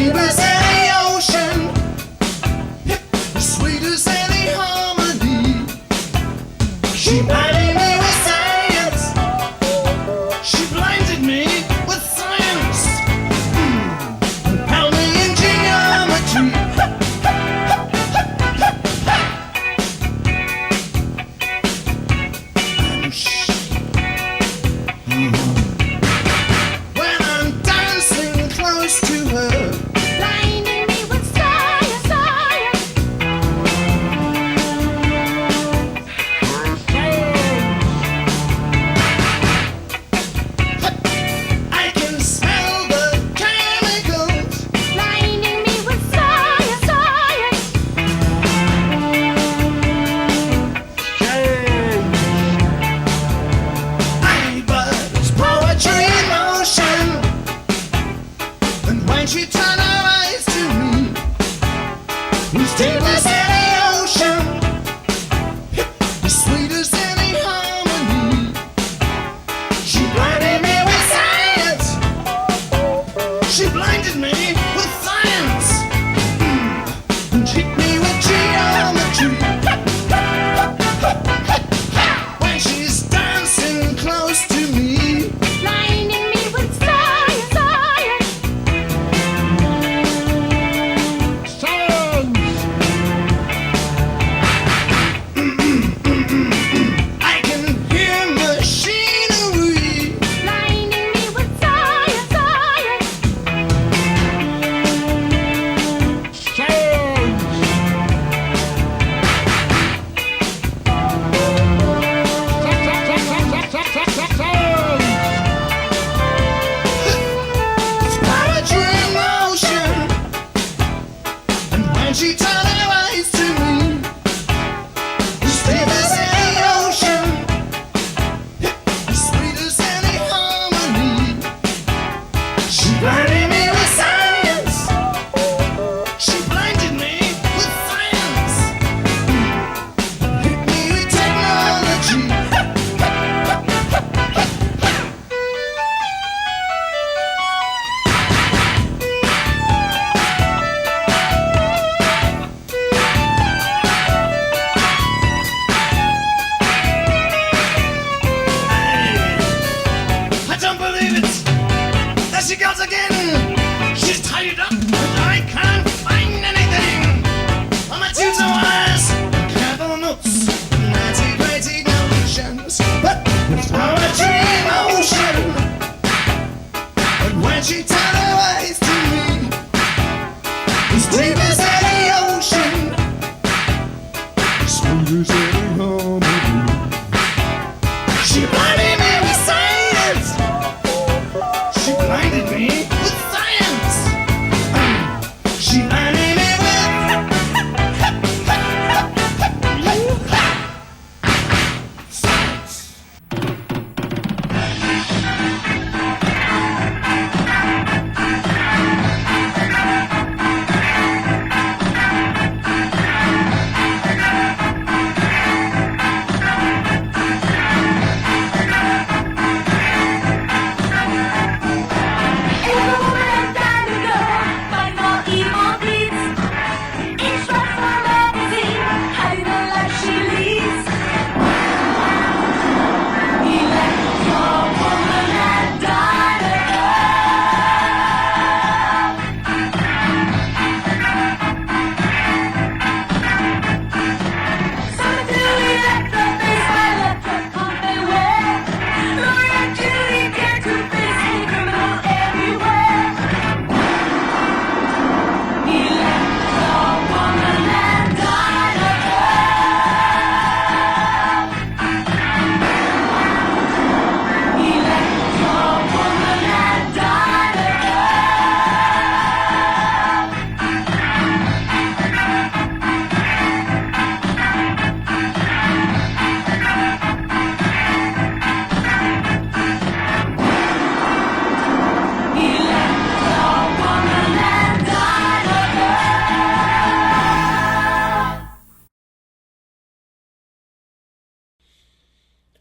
deep as any ocean, as sweet as any harmony. She blinded me with science. She blinded me with science. Pound me in geometry. When I'm dancing close to her, Blinding me with science, science. I can smell the chemicals. Blinding me with science, science. But poetry in motion. And when she turned her eyes to me, as deep as any ocean, as sweet as any harmony. She blinded me with science. She blinded me with science. And hit me with geometry. When she's dancing close to me, Blinding me with science, science. I can hear machinery. Blinding me with science, science. It's poetry in motion. And when she turned her eyes to me, as deep as any ocean, as sweet as any harmony. She blinded me with science. She blinded me with science. Hit me with technology. I don't believe it. There she goes again. She's tied up, and I can't find anything. On my tunes and wires, careful notes, antiquated notions. But it's poetry in motion. And when she turned her eyes to me, as deep as any ocean, as sweet as any harmony. She blinded me with science. She blinded me with science. She blinded me with science.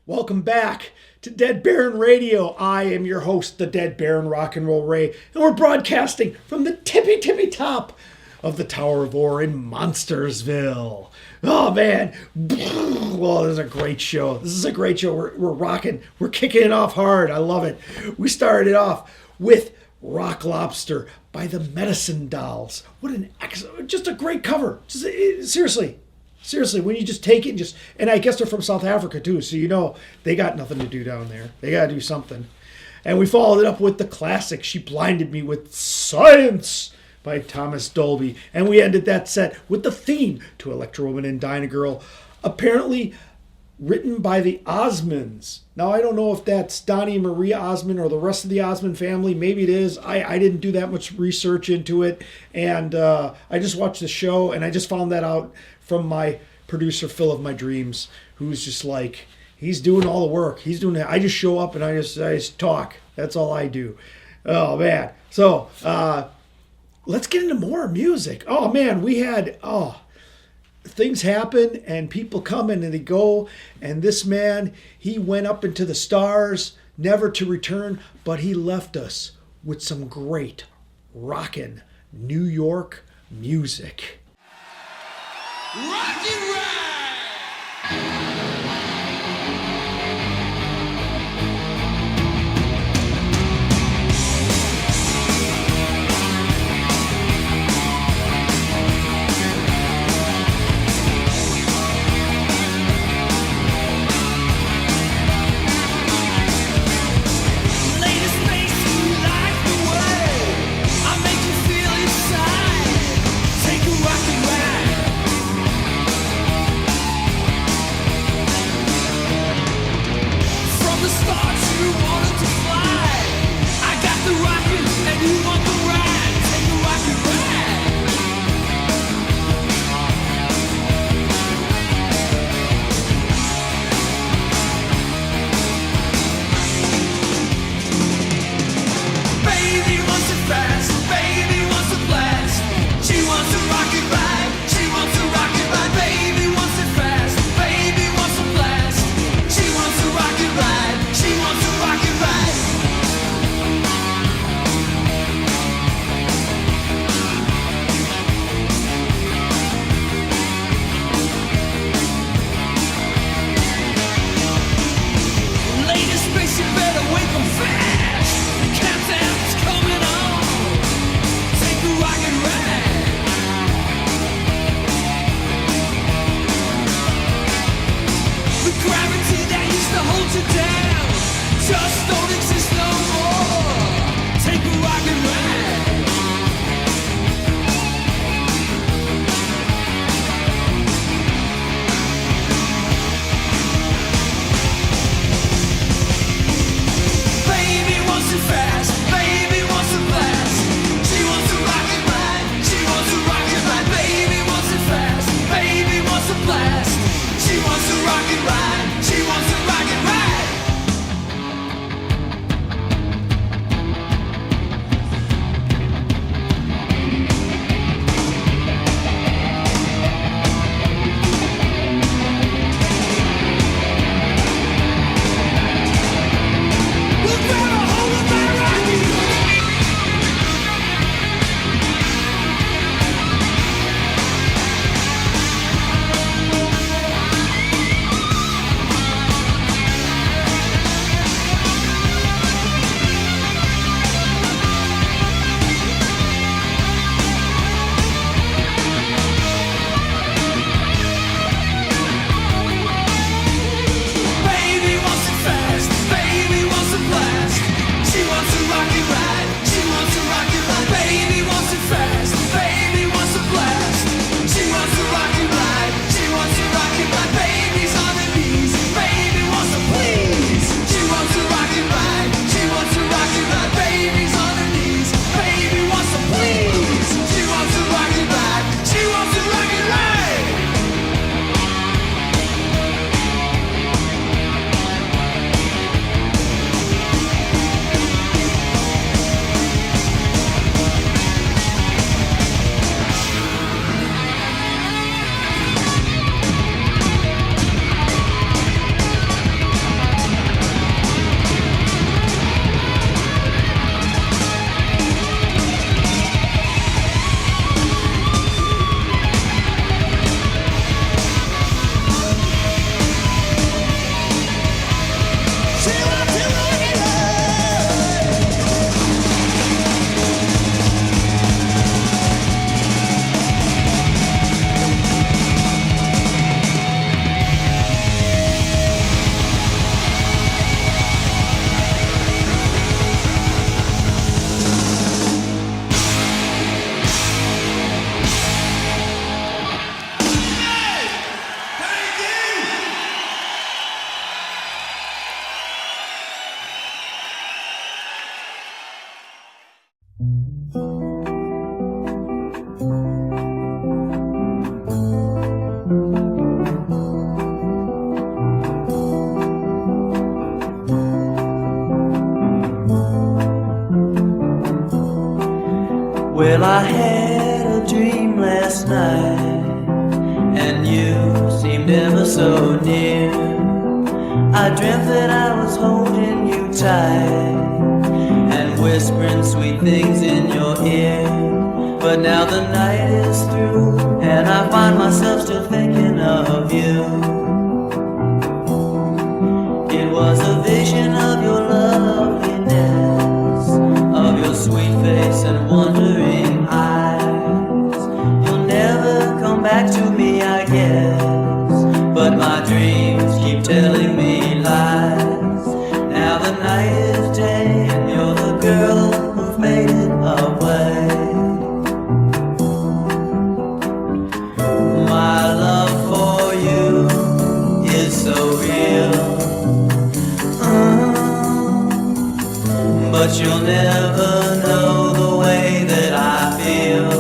Welcome back to Dead Baron Radio. I am your host, the Dead Baron Rock and Roll Ray, and we're broadcasting from the tippy top of the Tower of Ore in Monstersville. Oh man, well, this is a great show. This is a great show. We're rocking. We're kicking it off hard. I love it. We started off with Rock Lobster by the Medicine Dolls. What an excellent, just a great cover. Seriously, when you just take it and I guess they're from South Africa too, so you know they got nothing to do down there. They got to do something. And we followed it up with the classic She Blinded Me with Science by Thomas Dolby. And we ended that set with the theme to Electra Woman and Dyna Girl, apparently written by the Osmonds. Now, I don't know if that's Donnie and Maria Osmond or the rest of the Osmond family. Maybe it is. I didn't do that much research into it. And I just watched the show, and I just found that out from my producer, Phil of My Dreams, who's just like, he's doing all the work. He's doing that. I just show up, and I just talk. That's all I do. Oh, man. So, let's get into more music. Oh, man, we had... things happen and people come in and they go, and this man, he went up into the stars never to return, but he left us with some great rockin' New York music. Rocky Ride! Well, I had a dream last night, and you seemed ever so near. I dreamt that I was holding you tight and whispering sweet things in your ear. But now the night is through, and I find myself still thinking of you. It was a vision of your loveliness, of your sweet face and wondering eyes. You'll never come back to me, I guess, but my dreams keep telling me lies. Now the night is day, and you're the girl who faded away. My love for you is so real, but you'll never know the way that I feel.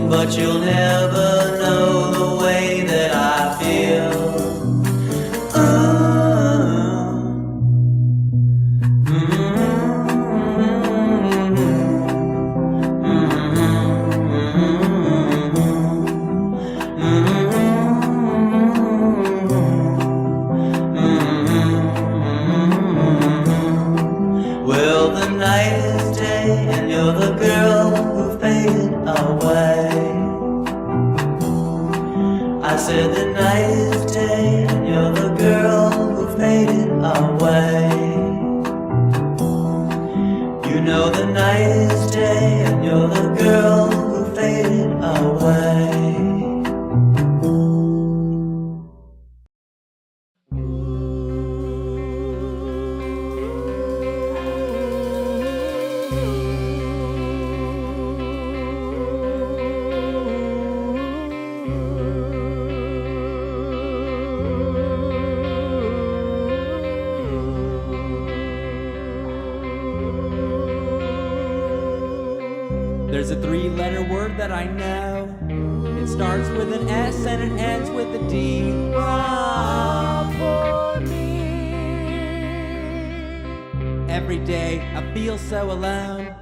But you'll never know the way that I feel. Well, the night is day, and you're the girl who faded away. I said the night is day, and you're the girl who faded away. You know the night is day, and you're the girl who faded away. There's a three-letter word that I know. It starts with an S and it ends with a D. Love for me. Every day I feel so alone,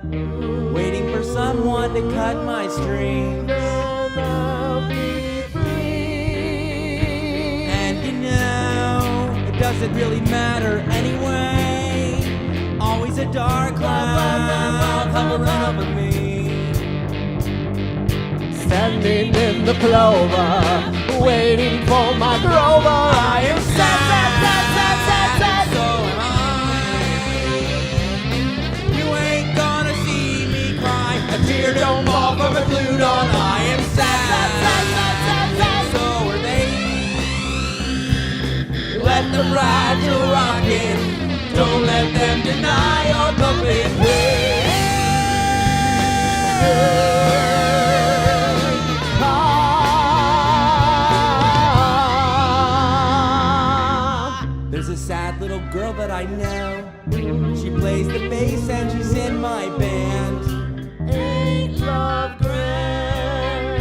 waiting for someone to cut my strings. And you know, it doesn't really matter anyway. Always a dark cloud hovering over me. Standing in the clover, waiting for my grover. I am sad, sad, sad, sad, sad, sad. So am I. You ain't gonna see me cry. A tear don't fall from a blue dawn. I am sad, sad, sad, sad, sad, sad. So are they. Let them ride till rockin'. Don't let them deny your puppet way. There's a sad little girl that I know. She plays the bass and she's in my band. Ain't love grand?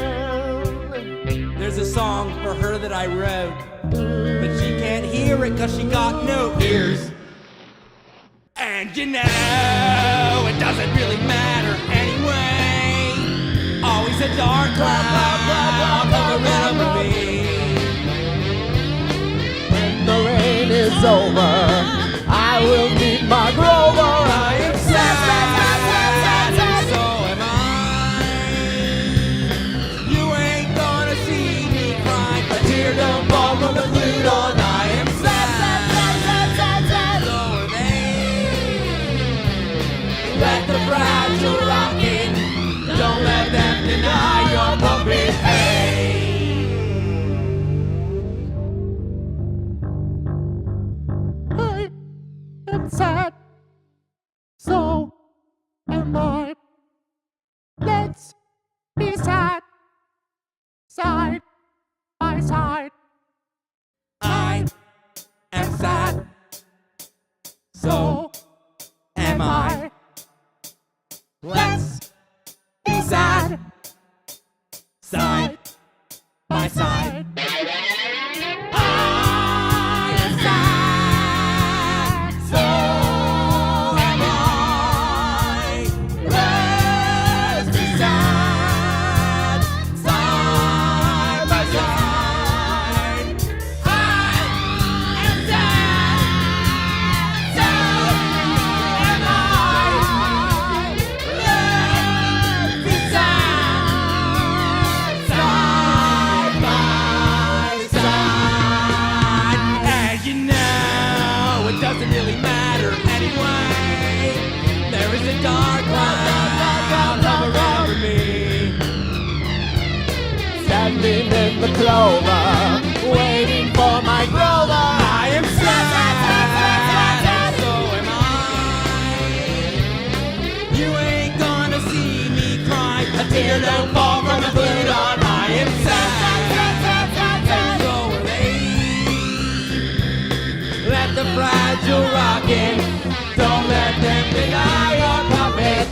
There's a song for her that I wrote, but she can't hear it cause she got no ears. And you know, it doesn't really matter anyway. Always a dark cloud hovering over me. The rain is over, I will meet my grover. I am sad, sad, sad, sad, sad, sad. So am I. You ain't gonna see me cry. A tear don't fall from the blue dawn. I am sad, sad, sad, sad, sad, sad. So are they. Let the fragile rockin'. Don't let them deny your puppet hay. sad. So am I. Let's be sad. Side by side. I am sad. So am I. Let's be sad. Side by side. I am sad. So am I. Let's be sad. Side by side. I am sad. So am I. Let's be sad. Side by side. And you know it doesn't really matter anyway. There is a dark cloud over me. Standing in the clover, waiting for my Grover. I am sad, and so am I. You ain't gonna see me cry. A tear don't fall from the blue dawn. I am sad, and so are they. Let the fragile rockin', don't let them deny your puppet.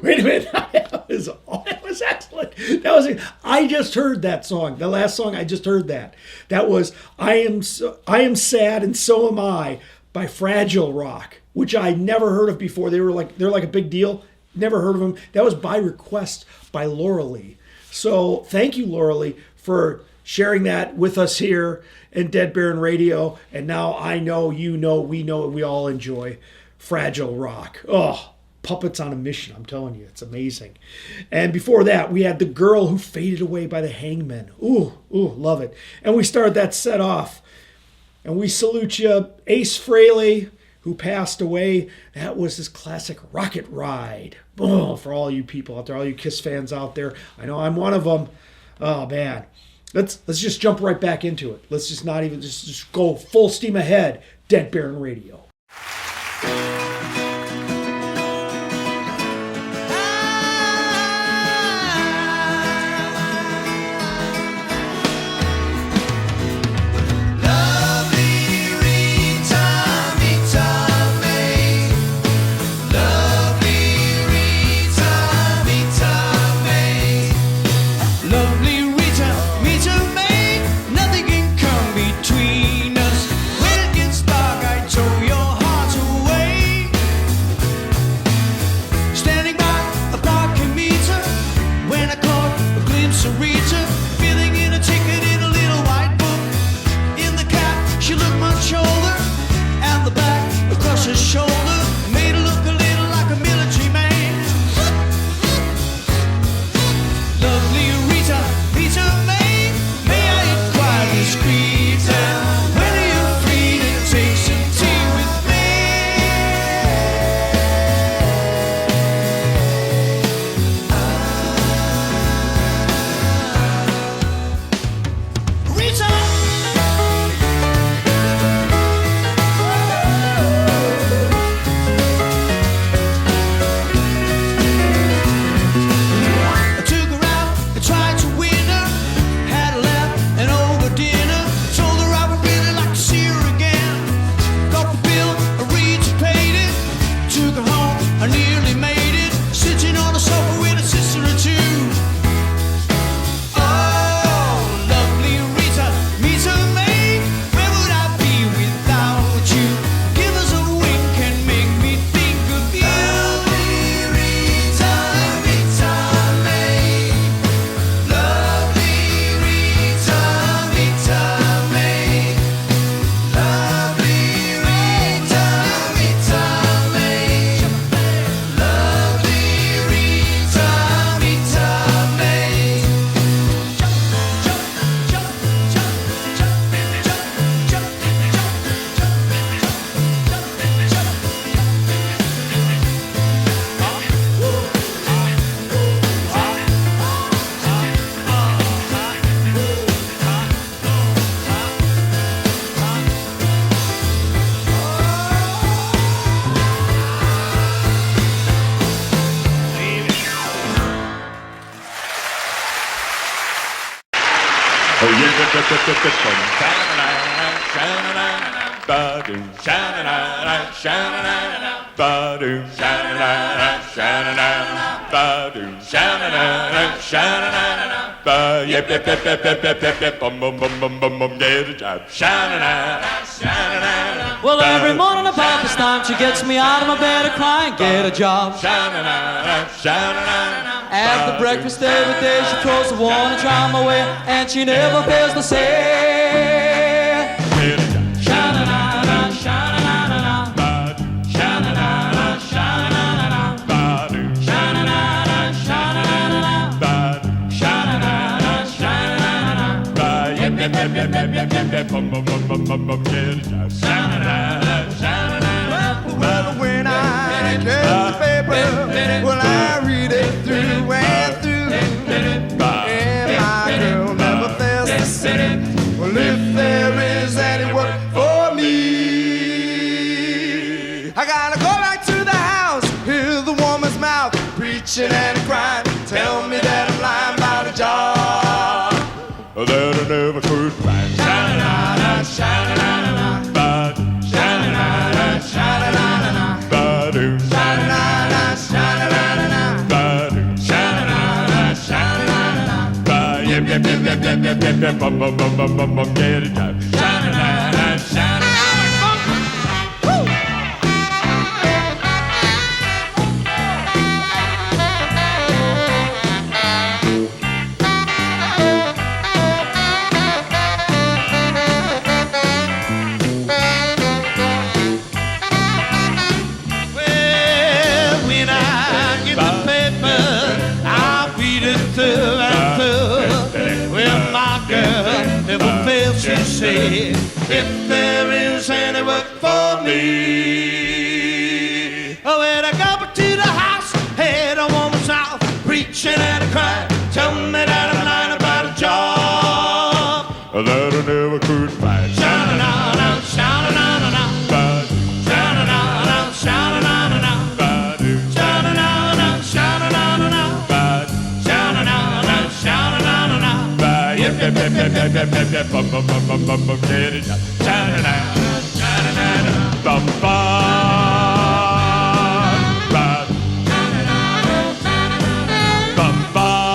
Wait a minute. That was excellent. I just heard that song. The last song, I just heard that. That was I am sad and so am I by Fragile Rock, which I never heard of before. They're like a big deal. Never heard of them. That was by request by Laura Lee. So thank you, Laura Lee, for sharing that with us here in Dead Baron Radio. And now I know, you know, we know, we all enjoy Fragile Rock. Oh, puppets on a mission, I'm telling you, it's amazing. And before that, we had The Girl Who Faded Away by the Hangmen. Ooh, love it. And we started that set off. And we salute you, Ace Frehley, who passed away. That was his classic Rocket Ride. Oh, for all you people out there, all you Kiss fans out there. I know I'm one of them. Oh, man. Let's just jump right back into it. Let's just not even, just go full steam ahead. Dead Baron Radio. Nothing can come between us. When it gets dark, I tow your Well, every morning about this time she gets me out of my bed a crying, get a job. After breakfast every day she throws a warning charm my way, and she never fails to say, Sha-na-na-na, sha-na-na-na-na, Sha-na-na-na, sha-na-na-na-na, Sha-na-na-na, sha-na-na-na-na, Sha-na-na-na, sha-na-na-na-na, Yip, yip, yip, yip, yip, yip, yip, yip, bum, bum, bum, bum, bum, bum, Sha-na-na-na, sha-na-na-na. Well, when I get the paper, well, I read it through and through, and my girl never fails to say, well, if there is any work for me, I gotta go back to the house, hear the woman's mouth preaching and crying, tell me that I'm lying about a job that I never could find. Sha-na-na-na, sha-na-na-na-na, sha-na-na-na, sha-na-na-na-na, Sha-na-na-na, sha-na-na-na-na, Sha-na-na-na, sha-na-na-na-na, Yip, yip, yip, yip, yip, yip, yip, yip, bum, bum, bum, bum, bum, bum, get a job. Sha-na-na-na, sha-na-na-na-na. Well, when I get the paper, I'll read it through and through. Well, my girl never fails to say, if there is any work for me. Oh, when I go back to the house, hear a woman's mouth preaching and crying, tell me that I'm lying about a job That I never could find. Sha-na-na-na, sha-na-na-na-na, Sha-na-na-na, sha-na-na-na-na, Sha-na-na-na, sha-na-na-na-na, Sha-na-na-na, sha-na-na-na-na, Yip, yip, yip, yip, yip, yip, yip, yip, bum, bum, bum, bum, bum, bum, get a job. Sha-na-na, sha-na-na-na, Bum, bum, bum, bum, bum, bum, bum, bum.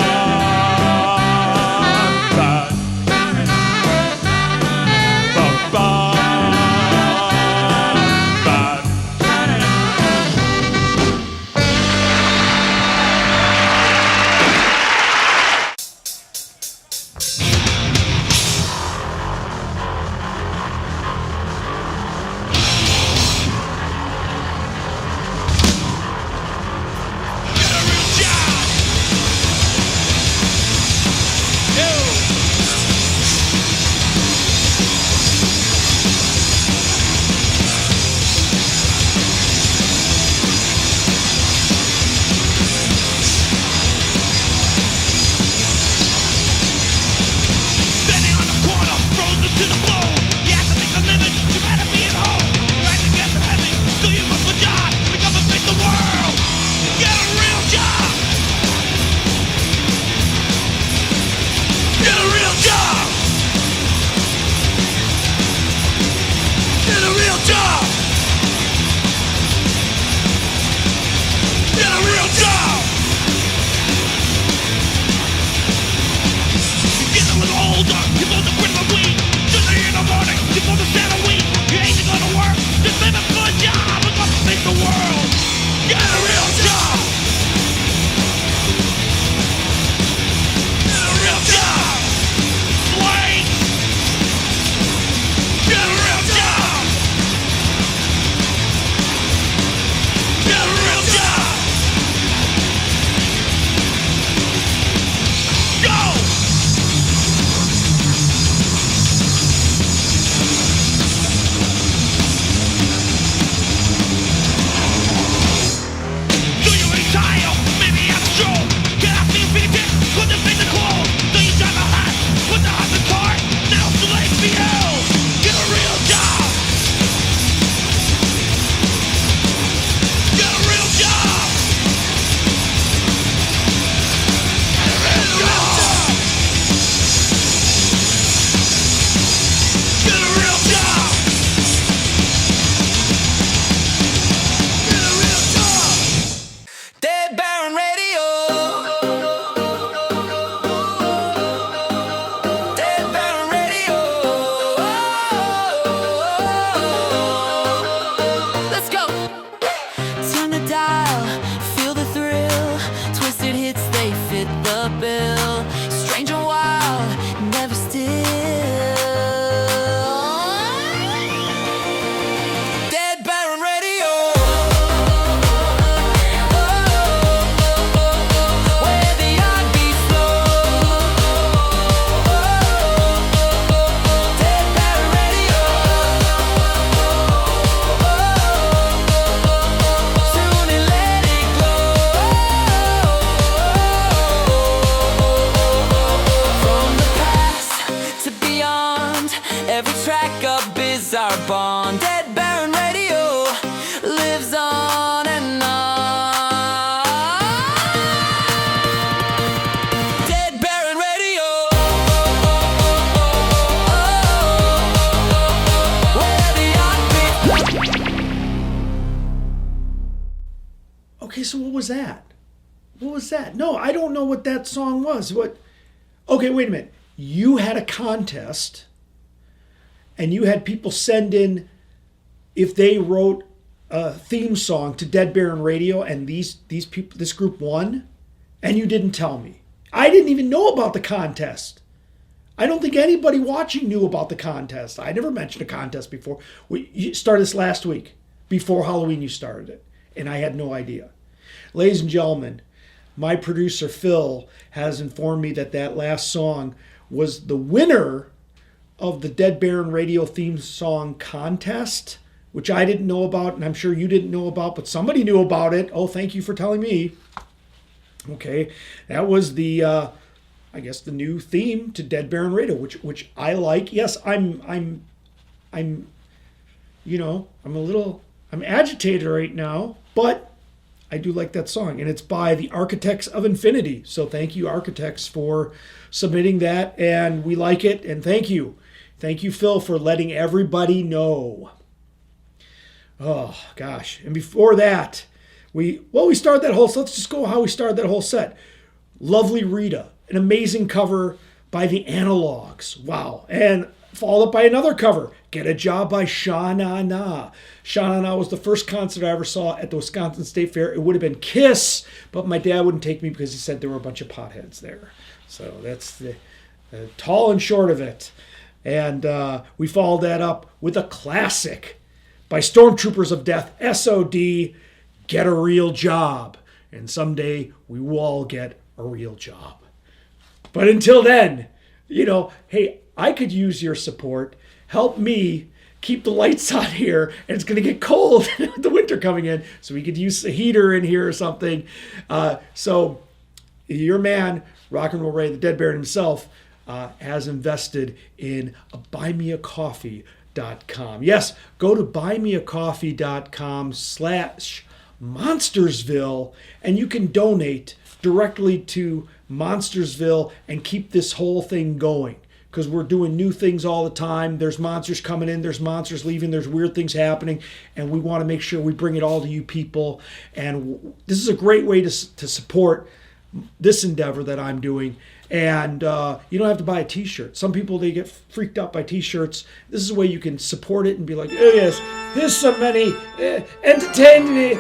Okay, so what was that? What was that? No, I don't know what that song was. What? Okay, wait a minute. You had a contest, and you had people send in if they wrote a theme song to Dead Baron Radio, and these people, this group won, and you didn't tell me. I didn't even know about the contest. I don't think anybody watching knew about the contest. I never mentioned a contest before. You started this last week. Before Halloween, you started it, and I had no idea. Ladies and gentlemen, my producer Phil has informed me that that last song was the winner of the Dead Baron Radio theme song contest, which I didn't know about, and I'm sure you didn't know about, but somebody knew about it. Oh, thank you for telling me. Okay, that was the, I guess, the new theme to Dead Baron Radio, which I like. Yes, I'm agitated right now, but I do like that song, and it's by the Architects of Infinity. So thank you, Architects, for submitting that, and we like it, and thank you. Thank you, Phil, for letting everybody know. Oh, gosh. And before that, we started that whole set. Let's just go how we started that whole set. Lovely Rita, an amazing cover by the Analogues. Wow. And followed by another cover, Get a Job by Sha Na Na. Sha Na Na was the first concert I ever saw at the Wisconsin State Fair. It would have been Kiss, but my dad wouldn't take me because he said there were a bunch of potheads there. So that's the tall and short of it. And we followed that up with a classic by Stormtroopers of Death, SOD, Get a Real Job. And someday we will all get a real job. But until then, hey, I could use your support. Help me keep the lights on here, and it's going to get cold with the winter coming in, so we could use a heater in here or something. So your man, Rock and Roll Ray, the Dead Baron himself, has invested in a buymeacoffee.com. Yes, go to buymeacoffee.com/Monstersville, and you can donate directly to Monstersville and keep this whole thing going. Because we're doing new things all the time. There's monsters coming in, there's monsters leaving, there's weird things happening, and we want to make sure we bring it all to you people. And this is a great way to support this endeavor that I'm doing. And you don't have to buy a t-shirt. Some people, they get freaked out by t-shirts. This is a way you can support it and be like, oh yes, here's some money, entertain me.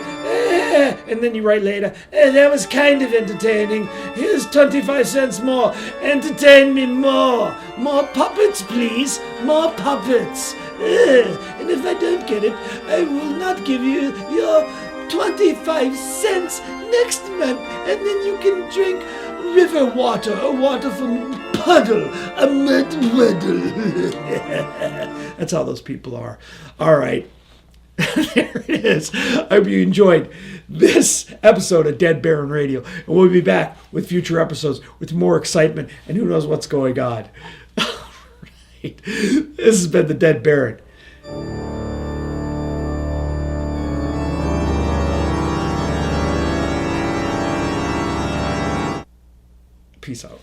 And then you write later, that was kind of entertaining. Here's 25 cents more. Entertain me more. More puppets, please. More puppets. And if I don't get it, I will not give you your 25 cents next month. And then you can drink river water, or water from puddle, a mud puddle. That's how those people are. All right. There it is. I hope you enjoyed this episode of Dead Baron Radio. And we'll be back with future episodes with more excitement and who knows what's going on. All right. This has been the Dead Baron. Peace out.